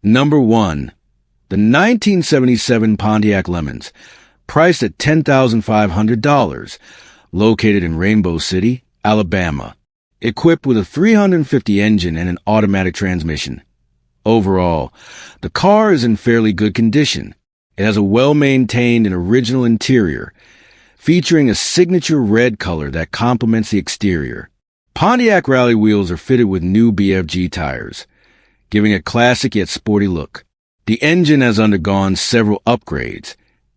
Number 1. The 1977 Pontiac Lemons, priced at $10,500, located in Rainbow City, Alabama. Equipped with a 350 engine and an automatic transmission. Overall, the car is in fairly good condition. It has a well-maintained and original interior, featuring a signature red color that complements the exterior. Pontiac rally wheels are fitted with new BFG tires, giving a classic yet sporty look. The engine has undergone several upgrades,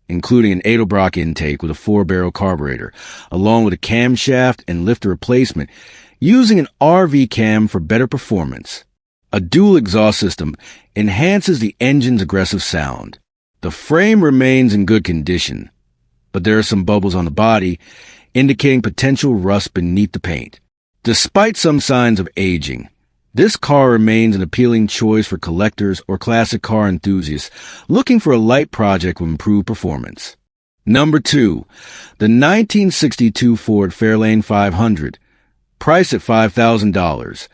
including an Edelbrock intake with a 4-barrel carburetor, along with a camshaft and lifter replacement, using an RV cam for better performance. A dual exhaust system enhances the engine's aggressive sound. The frame remains in good condition, but there are some bubbles on the body, indicating potential rust beneath the paint. Despite some signs of aging, this car remains an appealing choice for collectors or classic car enthusiasts looking for a light project with improved performance. Number 2. The 1962 Ford Fairlane 500, priced at $5,000,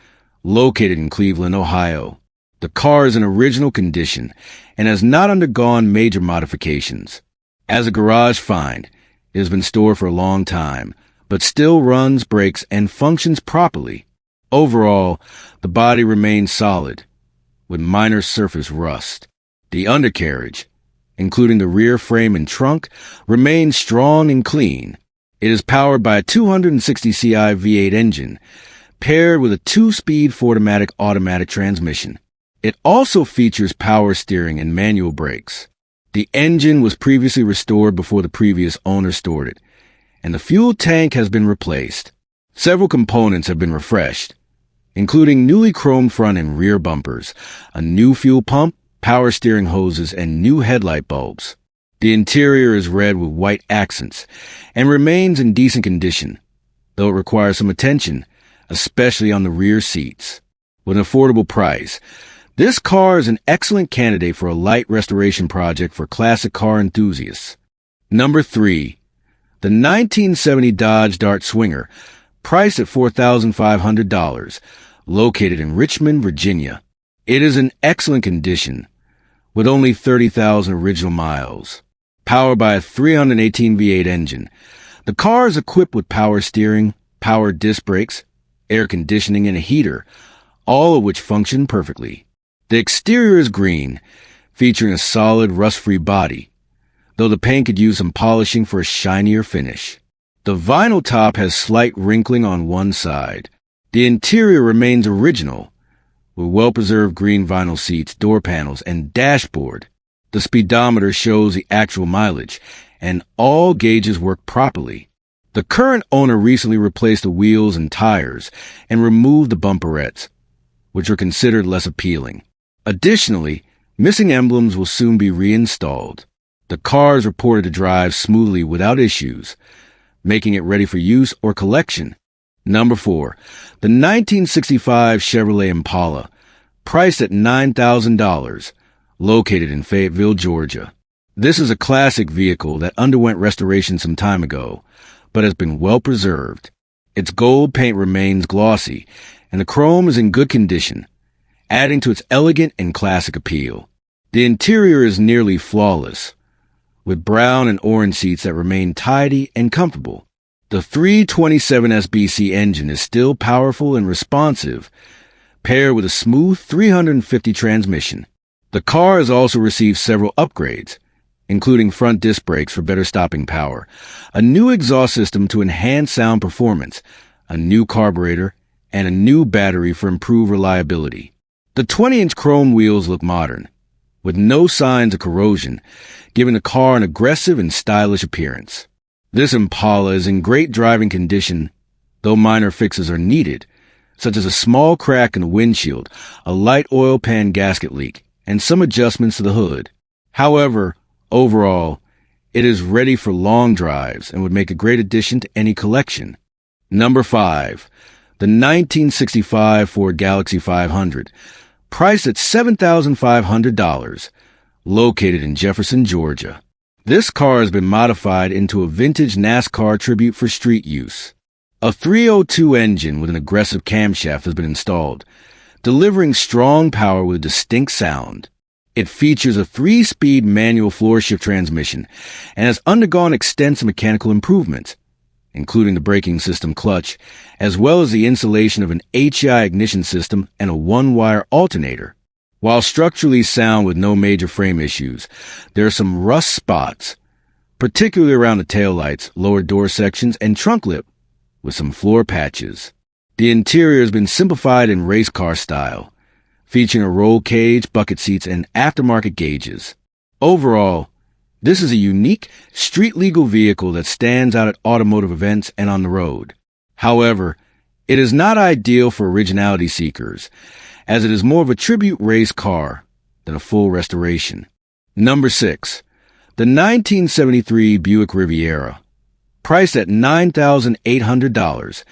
located in Cleveland, Ohio. The car is in original condition and has not undergone major modifications. As a garage find, it has been stored for a long time, but still runs, brakes, and functions properly. Overall, the body remains solid, with minor surface rust. The undercarriage, including the rear frame and trunk, remains strong and clean. It is powered by a 260 CI V8 engine, paired with a 2-speed Ford-O-Matic automatic transmission. It also features power steering and manual brakes. The engine was previously restored before the previous owner stored it, and the fuel tank has been replaced. Several components have been refreshed, including newly chromed front and rear bumpers, a new fuel pump, power steering hoses, and new headlight bulbs. The interior is red with white accents and remains in decent condition, though it requires some attention, especially on the rear seats. With an affordable price, this car is an excellent candidate for a light restoration project for classic car enthusiasts. Number 3. The 1970 Dodge Dart Swinger, priced at $4,500, located in Richmond, Virginia. It is in excellent condition, with only 30,000 original miles. Powered by a 318 V8 engine, the car is equipped with power steering, power disc brakes, air conditioning, and a heater, all of which function perfectly. The exterior is green, featuring a solid rust-free body, though the paint could use some polishing for a shinier finish. The vinyl top has slight wrinkling on one side. The interior remains original, with well-preserved green vinyl seats, door panels, and dashboard. The speedometer shows the actual mileage, and all gauges work properly. The current owner recently replaced the wheels and tires and removed the bumperettes, which are considered less appealing. Additionally, missing emblems will soon be reinstalled. The car is reported to drive smoothly without issues, making it ready for use or collection. Number 4. The 1965 Chevrolet Impala, priced at $9,000, located in Fayetteville, Georgia. This is a classic vehicle that underwent restoration some time ago, but has been well preserved. Its gold paint remains glossy, and the chrome is in good condition, adding to its elegant and classic appeal. The interior is nearly flawless, with brown and orange seats that remain tidy and comfortable. The 327 SBC engine is still powerful and responsive, paired with a smooth 350 transmission. The car has also received several upgrades, including front disc brakes for better stopping power, a new exhaust system to enhance sound performance, a new carburetor, and a new battery for improved reliability. The 20-inch chrome wheels look modern, with no signs of corrosion, giving the car an aggressive and stylish appearance. This Impala is in great driving condition, though minor fixes are needed, such as a small crack in the windshield, a light oil pan gasket leak, and some adjustments to the hood. However, overall, it is ready for long drives and would make a great addition to any collection. Number 5. The 1965 Ford Galaxy 500, priced at $7,500, located in Jefferson, Georgia. This car has been modified into a vintage NASCAR tribute for street use. A 302 engine with an aggressive camshaft has been installed, delivering strong power with a distinct sound. It features a 3-speed manual floor shift transmission and has undergone extensive mechanical improvements, including the braking system clutch, as well as the installation of an HEI ignition system and a 1-wire alternator. While structurally sound with no major frame issues, there are some rust spots, particularly around the taillights, lower door sections, and trunk lip, with some floor patches. The interior has been simplified in race car style, featuring a roll cage, bucket seats, and aftermarket gauges. Overall, this is a unique, street-legal vehicle that stands out at automotive events and on the road. However, it is not ideal for originality seekers, as it is more of a tribute race car than a full restoration. Number 6. The 1973 Buick Riviera, priced at $9,800,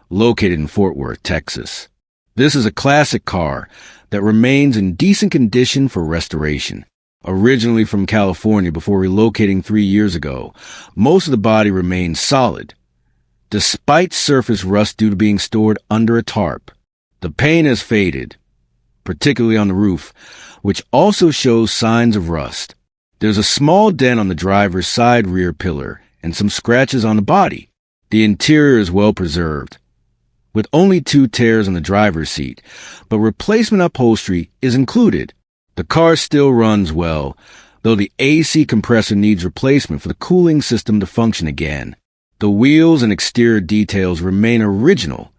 located in Fort Worth, Texas. This is a classic car that remains in decent condition for restoration. Originally from California before relocating 3 years ago, most of the body remains solid, despite surface rust due to being stored under a tarp. The paint has faded, particularly on the roof, which also shows signs of rust. There's a small dent on the driver's side rear pillar and some scratches on the body. The interior is well preserved, with only 2 tears on the driver's seat, but replacement upholstery is included. The car still runs well, though the AC compressor needs replacement for the cooling system to function again. The wheels and exterior details remain original,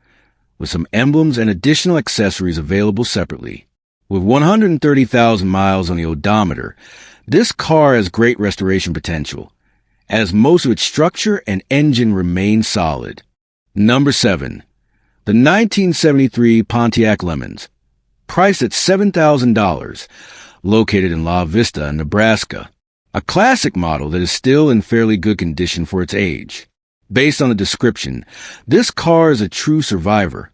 with some emblems and additional accessories available separately. With 130,000 miles on the odometer, this car has great restoration potential, as most of its structure and engine remain solid. Number 7. The 1973 Pontiac Lemons, priced at $7,000, located in La Vista, Nebraska. A classic model that is still in fairly good condition for its age. Based on the description, this car is a true survivor,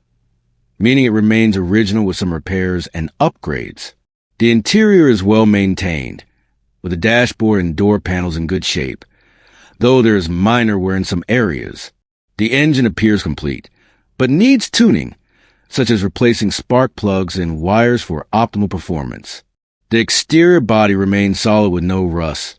meaning it remains original with some repairs and upgrades. The interior is well maintained, with the dashboard and door panels in good shape, though there is minor wear in some areas. The engine appears complete, but needs tuning, such as replacing spark plugs and wires for optimal performance. The exterior body remains solid with no rust,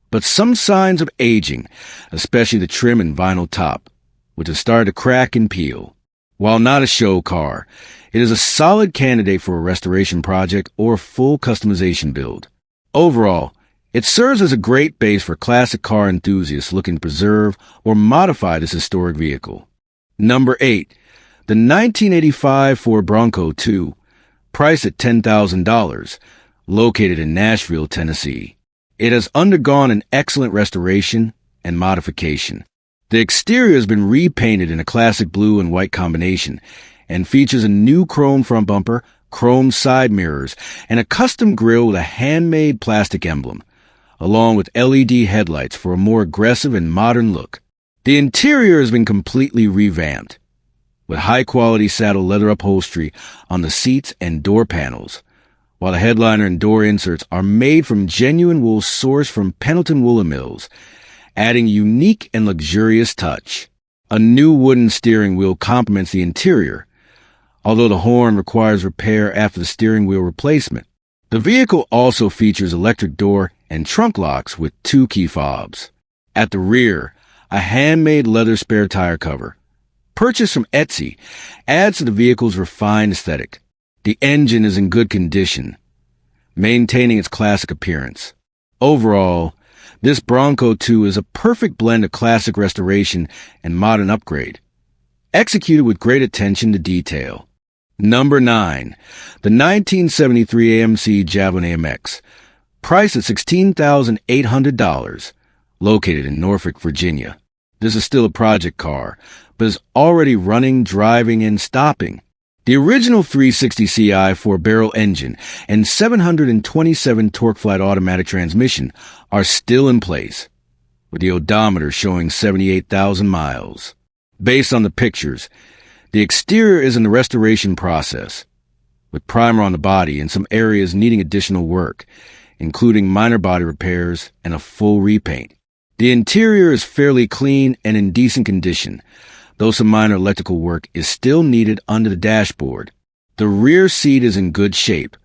but some signs of aging, especially the trim and vinyl top, which has started to crack and peel. While not a show car, it is a solid candidate for a restoration project or a full customization build. Overall, it serves as a great base for classic car enthusiasts looking to preserve or modify this historic vehicle. Number 8. The 1985 Ford Bronco II, priced at $10,000, located in Nashville, Tennessee. It has undergone an excellent restoration and modification. The exterior has been repainted in a classic blue and white combination and features a new chrome front bumper, chrome side mirrors, and a custom grille with a handmade plastic emblem, along with LED headlights for a more aggressive and modern look. The interior has been completely revamped, with high-quality saddle leather upholstery on the seats and door panels, while the headliner and door inserts are made from genuine wool sourced from Pendleton Woolen Mills, adding a unique and luxurious touch. A new wooden steering wheel complements the interior, although the horn requires repair after the steering wheel replacement. The vehicle also features electric door and trunk locks with 2 key fobs. At the rear, a handmade leather spare tire cover, purchased from Etsy, adds to the vehicle's refined aesthetic. The engine is in good condition, maintaining its classic appearance. Overall, this Bronco II is a perfect blend of classic restoration and modern upgrade, executed with great attention to detail. Number 9. The 1973 AMC Javelin AMX, priced at $16,800, located in Norfolk, Virginia. This is still a project car, but is already running, driving, and stopping. The original 360 Ci 4-barrel engine and 727 torque-flat automatic transmission are still in place, with the odometer showing 78,000 miles. Based on the pictures, the exterior is in the restoration process, with primer on the body and some areas needing additional work, including minor body repairs and a full repaint. The interior is fairly clean and in decent condition, though some minor electrical work is still needed under the dashboard. The rear seat is in good shape,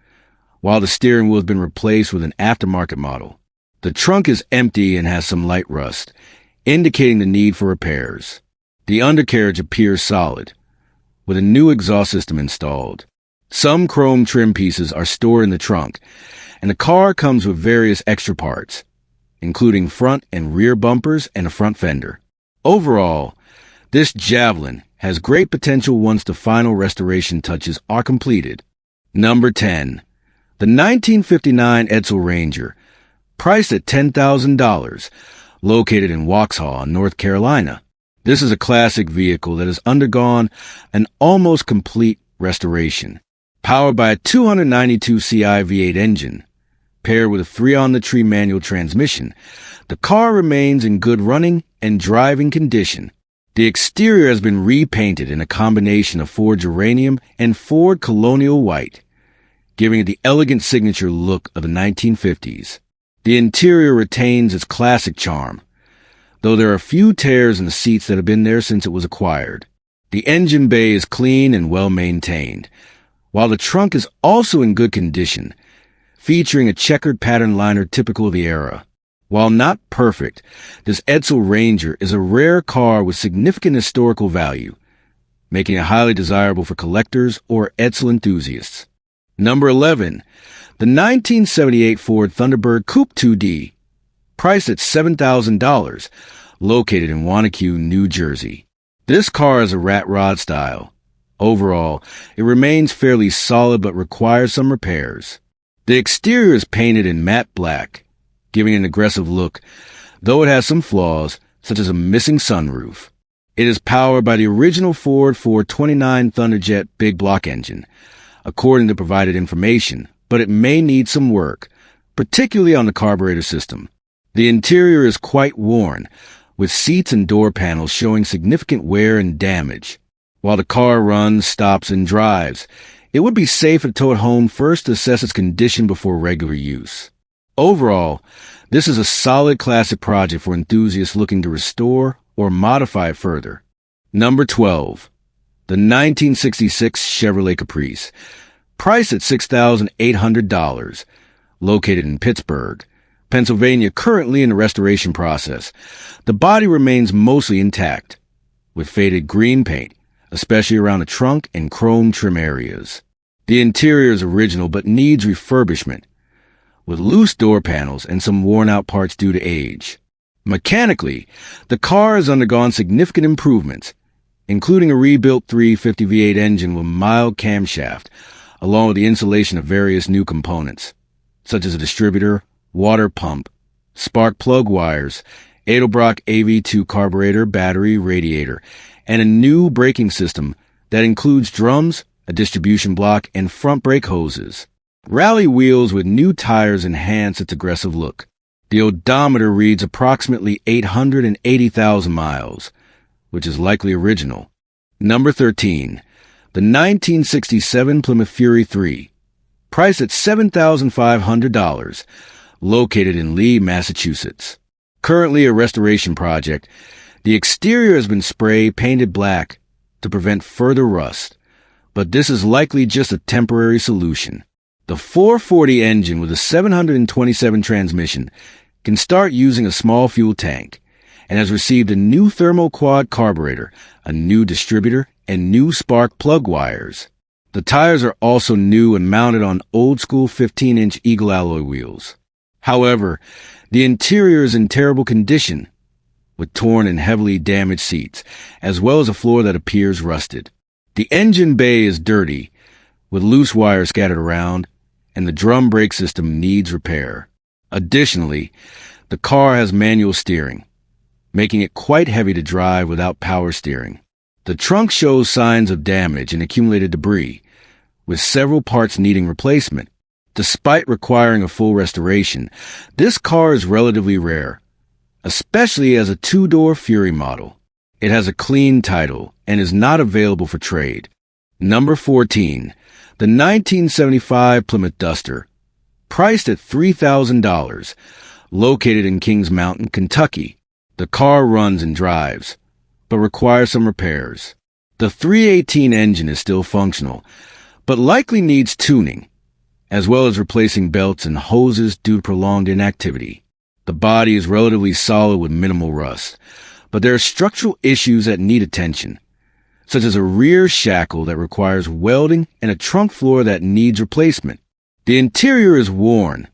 while the steering wheel has been replaced with an aftermarket model. The trunk is empty and has some light rust, indicating the need for repairs. The undercarriage appears solid, with a new exhaust system installed. Some chrome trim pieces are stored in the trunk, and the car comes with various extra parts, including front and rear bumpers and a front fender. Overall, this Javelin has great potential once the final restoration touches are completed. Number 10. The 1959 Edsel Ranger, priced at $10,000, located in Waxhaw, North Carolina. This is a classic vehicle that has undergone an almost complete restoration. Powered by a 292 CI V8 engine, paired with a 3-on-the-tree manual transmission, the car remains in good running and driving condition. The exterior has been repainted in a combination of Ford Geranium and Ford Colonial White, giving it the elegant signature look of the 1950s. The interior retains its classic charm, though there are a few tears in the seats that have been there since it was acquired. The engine bay is clean and well-maintained, while the trunk is also in good condition, featuring a checkered pattern liner typical of the era. While not perfect, this Edsel Ranger is a rare car with significant historical value, making it highly desirable for collectors or Edsel enthusiasts. Number 11. The 1978 Ford Thunderbird Coupe 2D, priced at $7,000, located in Wanacue, New Jersey. This car is a rat rod style. Overall, it remains fairly solid but requires some repairs. The exterior is painted in matte black, giving an aggressive look, though it has some flaws, such as a missing sunroof. It is powered by the original Ford 429 Thunderjet big block engine, according to provided information, but it may need some work, particularly on the carburetor system. The interior is quite worn, with seats and door panels showing significant wear and damage. While the car runs, stops, and drives, it would be safe to tow it home first to assess its condition before regular use. Overall, this is a solid classic project for enthusiasts looking to restore or modify it further. Number 12. The 1966 Chevrolet Caprice, priced at $6,800, located in Pittsburgh, Pennsylvania, currently in the restoration process. The body remains mostly intact, with faded green paint, especially around the trunk and chrome trim areas. The interior is original but needs refurbishment, with loose door panels and some worn-out parts due to age. Mechanically, the car has undergone significant improvements, including a rebuilt 350 V8 engine with mild camshaft, along with the installation of various new components, such as a distributor, water pump, spark plug wires, Edelbrock AV2 carburetor, battery, radiator, and a new braking system that includes drums, a distribution block, and front brake hoses. Rally wheels with new tires enhance its aggressive look. The odometer reads approximately 880,000 miles, which is likely original. Number 13. The 1967 Plymouth Fury 3, priced at $7,500, located in Lee, Massachusetts. Currently a restoration project, the exterior has been spray painted black to prevent further rust, but this is likely just a temporary solution. The 440 engine with a 727 transmission can start using a small fuel tank and has received a new thermal quad carburetor, a new distributor, and new spark plug wires. The tires are also new and mounted on old-school 15-inch Eagle alloy wheels. However, the interior is in terrible condition, with torn and heavily damaged seats, as well as a floor that appears rusted. The engine bay is dirty, with loose wires scattered around, and the drum brake system needs repair. Additionally, the car has manual steering, making it quite heavy to drive without power steering. The trunk shows signs of damage and accumulated debris, with several parts needing replacement. Despite requiring a full restoration, this car is relatively rare, especially as a two-door Fury model. It has a clean title and is not available for trade. Number 14. The 1975 Plymouth Duster, priced at $3,000, located in Kings Mountain, Kentucky. The car runs and drives, but requires some repairs. The 318 engine is still functional, but likely needs tuning, as well as replacing belts and hoses due to prolonged inactivity. The body is relatively solid with minimal rust, but there are structural issues that need attention, such as a rear shackle that requires welding and a trunk floor that needs replacement. The interior is worn,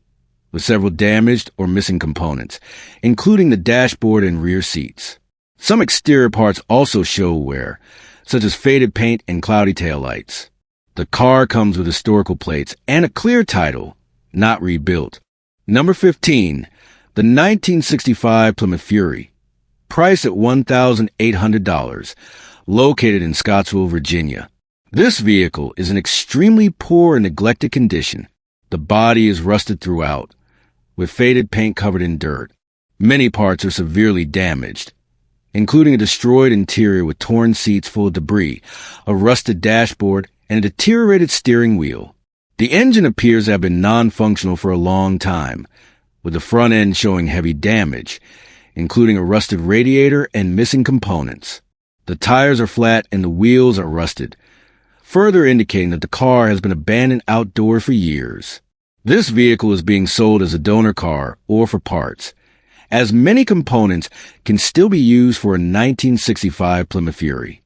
with several damaged or missing components, including the dashboard and rear seats. Some exterior parts also show wear, such as faded paint and cloudy taillights. The car comes with historical plates and a clear title, not rebuilt. Number 15, the 1965 Plymouth Fury, priced at $1,800, located in Scottsville, Virginia. This vehicle is in extremely poor and neglected condition. The body is rusted throughout, with faded paint covered in dirt. Many parts are severely damaged, including a destroyed interior with torn seats full of debris, a rusted dashboard, and a deteriorated steering wheel. The engine appears to have been non-functional for a long time, with the front end showing heavy damage, including a rusted radiator and missing components. The tires are flat and the wheels are rusted, further indicating that the car has been abandoned outdoors for years. This vehicle is being sold as a donor car or for parts, as many components can still be used for a 1965 Plymouth Fury.